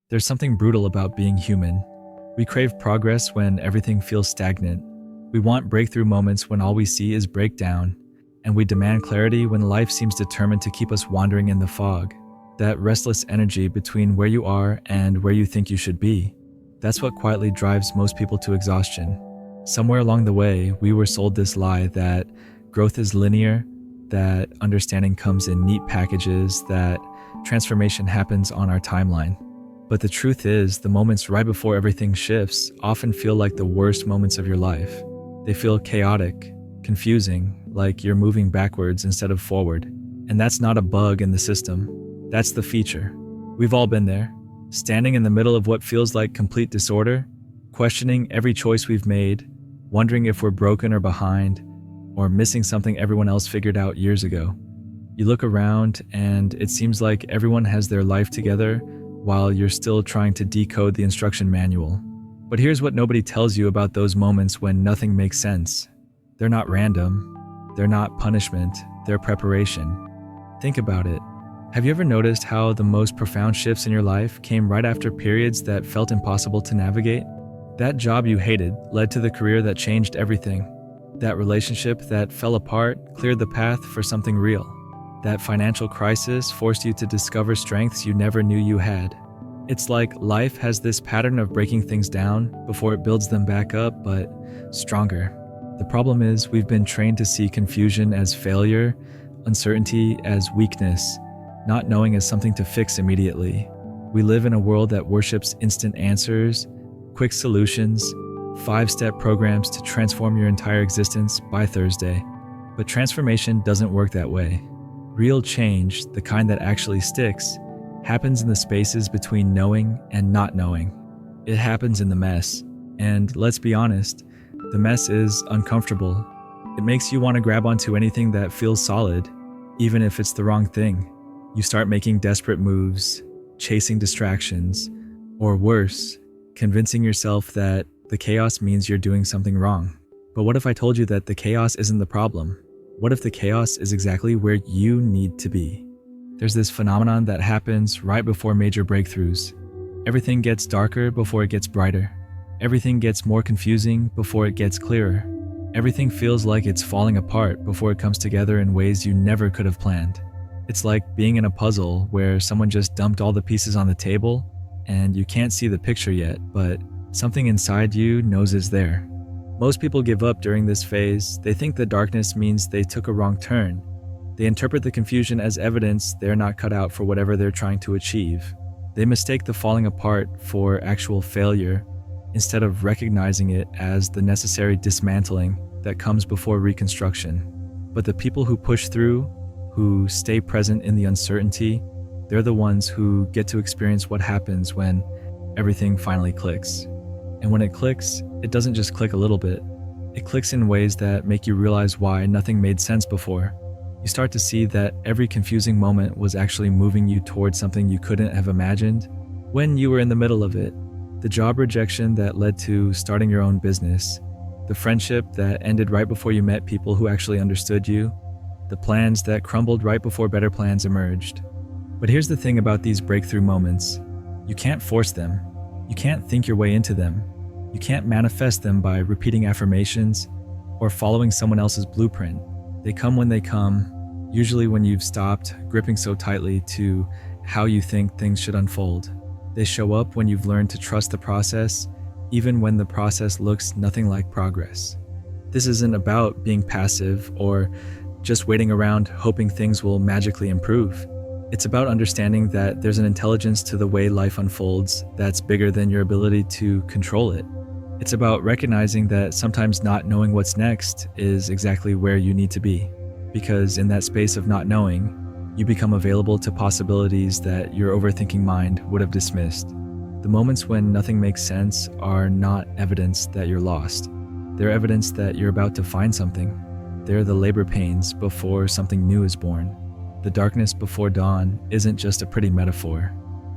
There's something brutal about being human. We crave progress when everything feels stagnant. We want breakthrough moments when all we see is breakdown. And we demand clarity when life seems determined to keep us wandering in the fog. That restless energy between where you are and where you think you should be. That's what quietly drives most people to exhaustion. Somewhere along the way, we were sold this lie that growth is linear, that understanding comes in neat packages, that transformation happens on our timeline. But the truth is, the moments right before everything shifts often feel like the worst moments of your life. They feel chaotic, confusing, like you're moving backwards instead of forward. And that's not a bug in the system. That's the feature. We've all been there, standing in the middle of what feels like complete disorder, questioning every choice we've made, wondering if we're broken or behind, or missing something everyone else figured out years ago. You look around and it seems like everyone has their life together while you're still trying to decode the instruction manual. But here's what nobody tells you about those moments when nothing makes sense. They're not random. They're not punishment. They're preparation. Think about it. Have you ever noticed how the most profound shifts in your life came right after periods that felt impossible to navigate? That job you hated led to the career that changed everything. That relationship that fell apart cleared the path for something real. That financial crisis forced you to discover strengths you never knew you had. It's like life has this pattern of breaking things down before it builds them back up, but stronger. The problem is we've been trained to see confusion as failure, uncertainty as weakness, not knowing as something to fix immediately. We live in a world that worships instant answers, quick solutions, 5-step programs to transform your entire existence by Thursday. But transformation doesn't work that way. Real change, the kind that actually sticks, happens in the spaces between knowing and not knowing. It happens in the mess. And let's be honest, the mess is uncomfortable. It makes you want to grab onto anything that feels solid, even if it's the wrong thing. You start making desperate moves, chasing distractions, or worse, convincing yourself that the chaos means you're doing something wrong. But what if I told you that the chaos isn't the problem? What if the chaos is exactly where you need to be? There's this phenomenon that happens right before major breakthroughs. Everything gets darker before it gets brighter. Everything gets more confusing before it gets clearer. Everything feels like it's falling apart before it comes together in ways you never could have planned. It's like being in a puzzle where someone just dumped all the pieces on the table and you can't see the picture yet, but something inside you knows it's there. Most people give up during this phase. They think the darkness means they took a wrong turn. They interpret the confusion as evidence they're not cut out for whatever they're trying to achieve. They mistake the falling apart for actual failure instead of recognizing it as the necessary dismantling that comes before reconstruction. But the people who push through, who stay present in the uncertainty, they're the ones who get to experience what happens when everything finally clicks. And when it clicks, it doesn't just click a little bit. It clicks in ways that make you realize why nothing made sense before. You start to see that every confusing moment was actually moving you towards something you couldn't have imagined when you were in the middle of it. The job rejection that led to starting your own business, the friendship that ended right before you met people who actually understood you, the plans that crumbled right before better plans emerged. But here's the thing about these breakthrough moments. You can't force them. You can't think your way into them. You can't manifest them by repeating affirmations or following someone else's blueprint. They come when they come, usually when you've stopped gripping so tightly to how you think things should unfold. They show up when you've learned to trust the process, even when the process looks nothing like progress. This isn't about being passive or just waiting around hoping things will magically improve. It's about understanding that there's an intelligence to the way life unfolds that's bigger than your ability to control it. It's about recognizing that sometimes not knowing what's next is exactly where you need to be, because in that space of not knowing, you become available to possibilities that your overthinking mind would have dismissed. The moments when nothing makes sense are not evidence that you're lost. They're evidence that you're about to find something. They're the labor pains before something new is born. The darkness before dawn isn't just a pretty metaphor.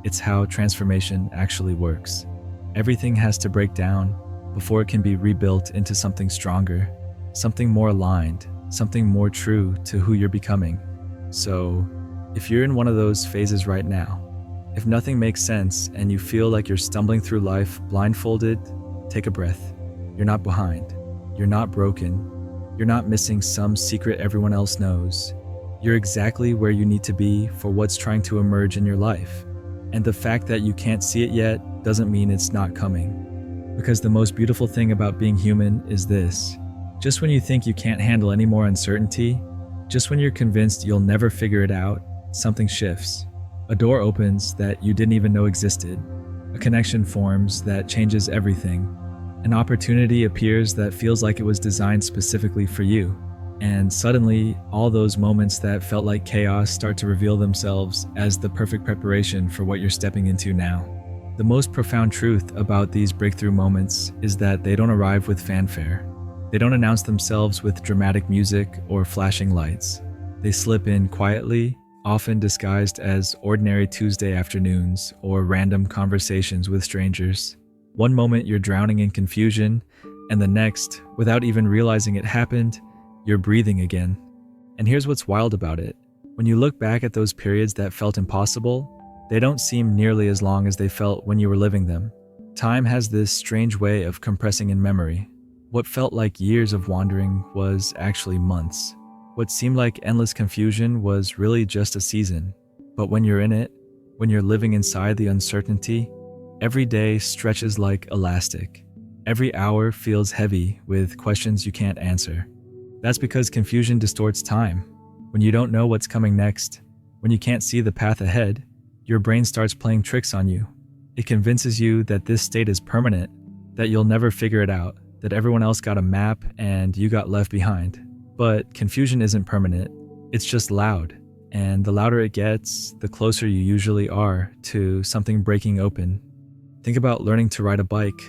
It's how transformation actually works. Everything has to break down before it can be rebuilt into something stronger, something more aligned, something more true to who you're becoming. So, if you're in one of those phases right now, If nothing makes sense and you feel like you're stumbling through life blindfolded, take a breath. You're not behind. You're not broken. You're not missing some secret everyone else knows. You're exactly where you need to be for what's trying to emerge in your life. And the fact that you can't see it yet doesn't mean it's not coming. Because the most beautiful thing about being human is this. Just when you think you can't handle any more uncertainty, just when you're convinced you'll never figure it out, something shifts. A door opens that you didn't even know existed. A connection forms that changes everything. An opportunity appears that feels like it was designed specifically for you. And suddenly, all those moments that felt like chaos start to reveal themselves as the perfect preparation for what you're stepping into now. The most profound truth about these breakthrough moments is that they don't arrive with fanfare. They don't announce themselves with dramatic music or flashing lights. They slip in quietly, often disguised as ordinary Tuesday afternoons or random conversations with strangers. One moment you're drowning in confusion, and the next, without even realizing it happened, you're breathing again. And here's what's wild about it. When you look back at those periods that felt impossible, they don't seem nearly as long as they felt when you were living them. Time has this strange way of compressing in memory. What felt like years of wandering was actually months. What seemed like endless confusion was really just a season. But when you're in it, when you're living inside the uncertainty, every day stretches like elastic. Every hour feels heavy with questions you can't answer. That's because confusion distorts time. When you don't know what's coming next, when you can't see the path ahead, your brain starts playing tricks on you. It convinces you that this state is permanent, that you'll never figure it out, that everyone else got a map and you got left behind. But confusion isn't permanent, it's just loud. And the louder it gets, the closer you usually are to something breaking open. Think about learning to ride a bike.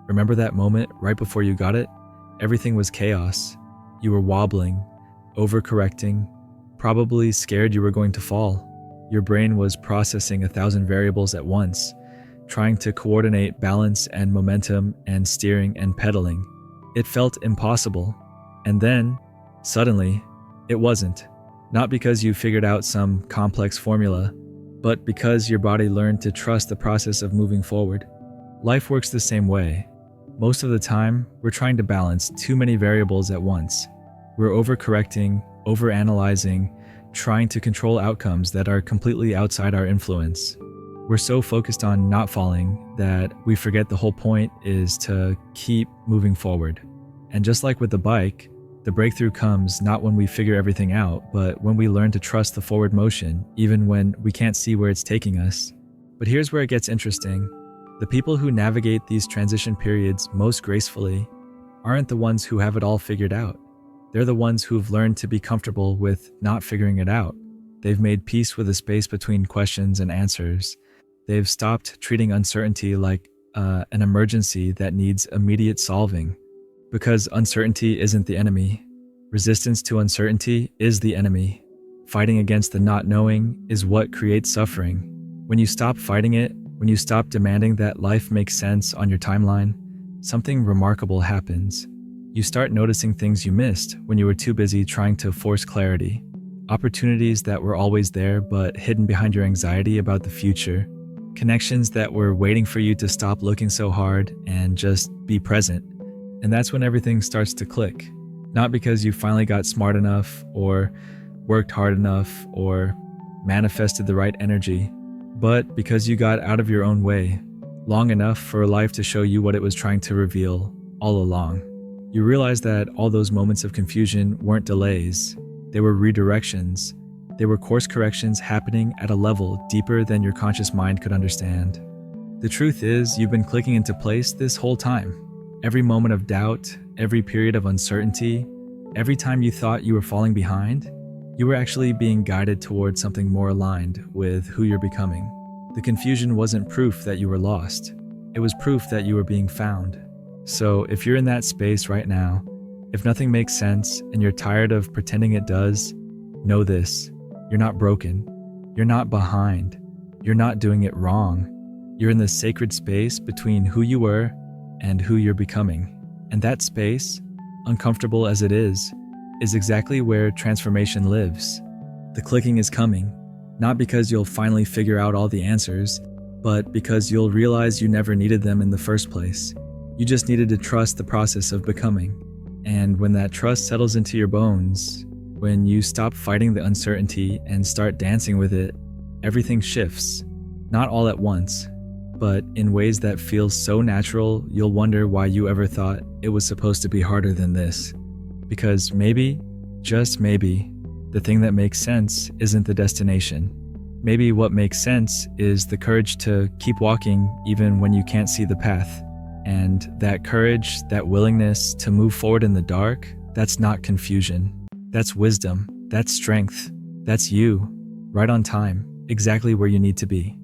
Remember that moment right before you got it? Everything was chaos. You were wobbling, overcorrecting, probably scared you were going to fall. Your brain was processing 1,000 variables at once, trying to coordinate balance and momentum and steering and pedaling. It felt impossible. And then, suddenly, it wasn't. Not because you figured out some complex formula, but because your body learned to trust the process of moving forward. Life works the same way. Most of the time, we're trying to balance too many variables at once. We're overcorrecting, overanalyzing, trying to control outcomes that are completely outside our influence. We're so focused on not falling that we forget the whole point is to keep moving forward. And just like with the bike, the breakthrough comes not when we figure everything out, but when we learn to trust the forward motion, even when we can't see where it's taking us. But here's where it gets interesting. The people who navigate these transition periods most gracefully aren't the ones who have it all figured out. They're the ones who've learned to be comfortable with not figuring it out. They've made peace with the space between questions and answers. They've stopped treating uncertainty like an emergency that needs immediate solving. Because uncertainty isn't the enemy. Resistance to uncertainty is the enemy. Fighting against the not knowing is what creates suffering. When you stop fighting it, when you stop demanding that life makes sense on your timeline, something remarkable happens. You start noticing things you missed when you were too busy trying to force clarity. Opportunities that were always there but hidden behind your anxiety about the future. Connections that were waiting for you to stop looking so hard and just be present. And that's when everything starts to click. Not because you finally got smart enough or worked hard enough or manifested the right energy, but because you got out of your own way long enough for life to show you what it was trying to reveal all along. You realize that all those moments of confusion weren't delays. They were redirections. They were course corrections happening at a level deeper than your conscious mind could understand. The truth is, you've been clicking into place this whole time. Every moment of doubt, every period of uncertainty, every time you thought you were falling behind, you were actually being guided towards something more aligned with who you're becoming. The confusion wasn't proof that you were lost. It was proof that you were being found. So if you're in that space right now, if nothing makes sense and you're tired of pretending it does, know this: you're not broken. You're not behind. You're not doing it wrong. You're in the sacred space between who you were and who you're becoming. And that space, uncomfortable as it is exactly where transformation lives. The clicking is coming. Not because you'll finally figure out all the answers, but because you'll realize you never needed them in the first place. You just needed to trust the process of becoming. And when that trust settles into your bones, when you stop fighting the uncertainty and start dancing with it, everything shifts. Not all at once, but in ways that feel so natural you'll wonder why you ever thought it was supposed to be harder than this. Because maybe, just maybe, the thing that makes sense isn't the destination. Maybe what makes sense is the courage to keep walking even when you can't see the path. And that courage, that willingness to move forward in the dark, that's not confusion. That's wisdom. That's strength. That's you, right on time, exactly where you need to be.